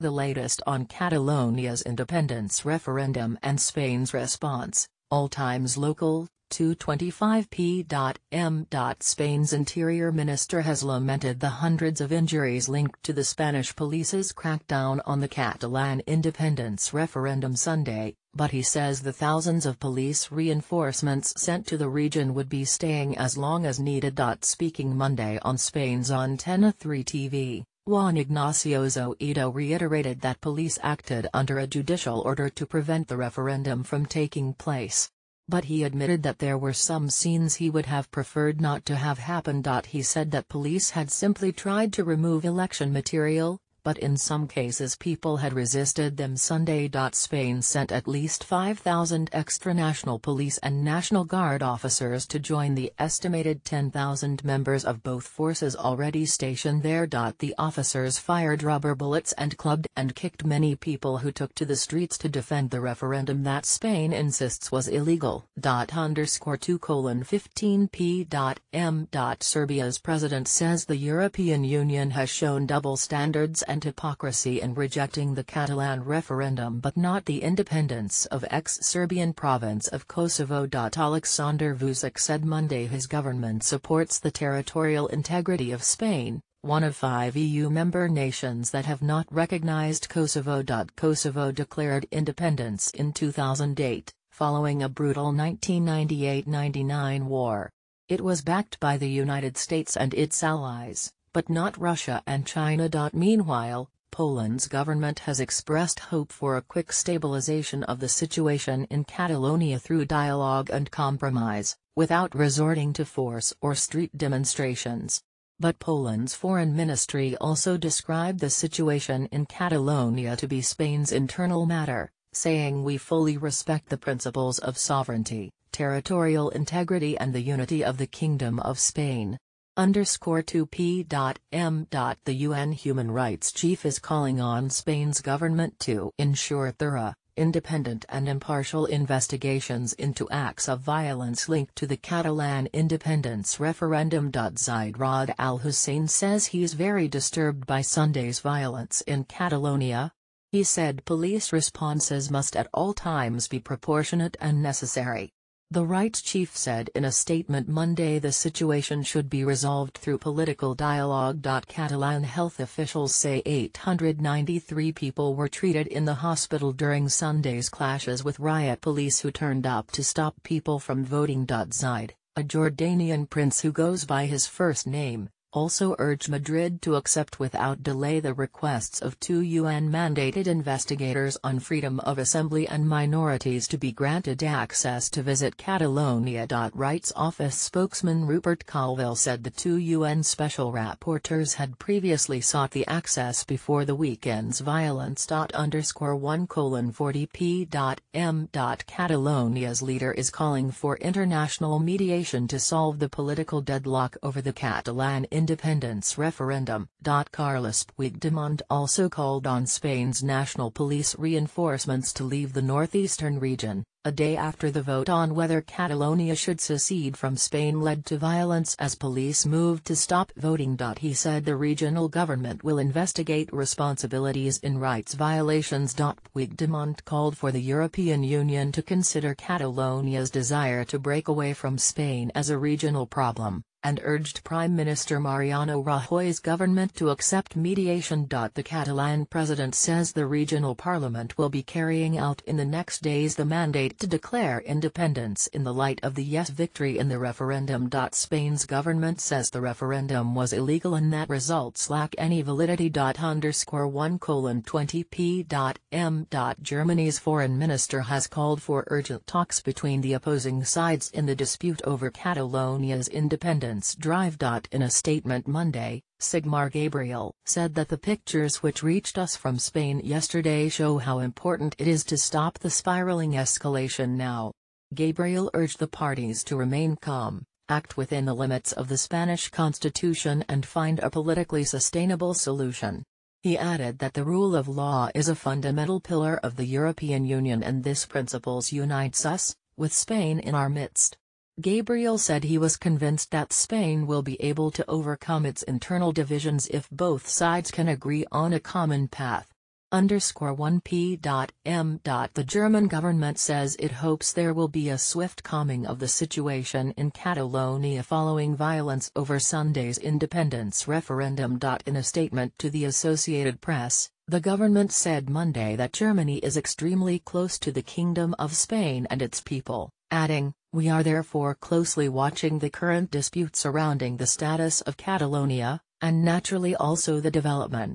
The latest on Catalonia's independence referendum and Spain's response, All Times Local, 225p.m. Spain's interior minister has lamented the hundreds of injuries linked to the Spanish police's crackdown on the Catalan independence referendum Sunday, but he says the thousands of police reinforcements sent to the region would be staying as long as needed. Speaking Monday on Spain's Antena 3 TV, Juan Ignacio Zoido reiterated that police acted under a judicial order to prevent the referendum from taking place. But he admitted that there were some scenes he would have preferred not to have happened. He said that police had simply tried to remove election material, but in some cases people had resisted them Sunday. Spain sent at least 5,000 extra national police and National Guard officers to join the estimated 10,000 members of both forces already stationed there. The officers fired rubber bullets and clubbed and kicked many people who took to the streets to defend the referendum that Spain insists was illegal. 2:15p.m. Serbia's president says the European Union has shown double standards and hypocrisy in rejecting the Catalan referendum but not the independence of ex-Serbian province of Kosovo. Aleksandar Vučić said Monday his government supports the territorial integrity of Spain, one of 5 EU member nations that have not recognized Kosovo. Kosovo declared independence in 2008, following a brutal 1998–99 war. It was backed by the United States and its allies, but not Russia and China. Meanwhile, Poland's government has expressed hope for a quick stabilization of the situation in Catalonia through dialogue and compromise, without resorting to force or street demonstrations. But Poland's foreign ministry also described the situation in Catalonia to be Spain's internal matter, saying we fully respect the principles of sovereignty, territorial integrity and the unity of the Kingdom of Spain. 2p.m. The UN human rights chief is calling on Spain's government to ensure thorough, independent and impartial investigations into acts of violence linked to the Catalan independence referendum. Zaid Rad al-Hussein says he's very disturbed by Sunday's violence in Catalonia. He said police responses must at all times be proportionate and necessary. The rights chief said in a statement Monday the situation should be resolved through political dialogue. Catalan health officials say 893 people were treated in the hospital during Sunday's clashes with riot police who turned up to stop people from voting. Zaid, a Jordanian prince who goes by his first name, also urged Madrid to accept without delay the requests of 2 UN-mandated investigators on freedom of assembly and minorities to be granted access to visit Catalonia. Rights Office spokesman Rupert Colville said the 2 UN special rapporteurs had previously sought the access before the weekend's violence. 1:40p.m. Catalonia's leader is calling for international mediation to solve the political deadlock over the Catalan independence referendum. Carles Puigdemont also called on Spain's national police reinforcements to leave the northeastern region, a day after the vote on whether Catalonia should secede from Spain led to violence as police moved to stop voting. He said the regional government will investigate responsibilities in rights violations. Puigdemont called for the European Union to consider Catalonia's desire to break away from Spain as a regional problem, and urged Prime Minister Mariano Rajoy's government to accept mediation. The Catalan president says the regional parliament will be carrying out in the next days the mandate to declare independence in the light of the yes victory in the referendum. Spain's government says the referendum was illegal and that results lack any validity. 1:20p.m. Germany's foreign minister has called for urgent talks between the opposing sides in the dispute over Catalonia's independence drive. In a statement Monday, Sigmar Gabriel said that the pictures which reached us from Spain yesterday show how important it is to stop the spiraling escalation now. Gabriel urged the parties to remain calm, act within the limits of the Spanish constitution and find a politically sustainable solution. He added that the rule of law is a fundamental pillar of the European Union and this principle unites us, with Spain in our midst. Gabriel said he was convinced that Spain will be able to overcome its internal divisions if both sides can agree on a common path. 1p.m. The German government says it hopes there will be a swift calming of the situation in Catalonia following violence over Sunday's independence referendum. In a statement to the Associated Press, the government said Monday that Germany is extremely close to the Kingdom of Spain and its people, adding, "We are therefore closely watching the current dispute surrounding the status of Catalonia, and naturally also the development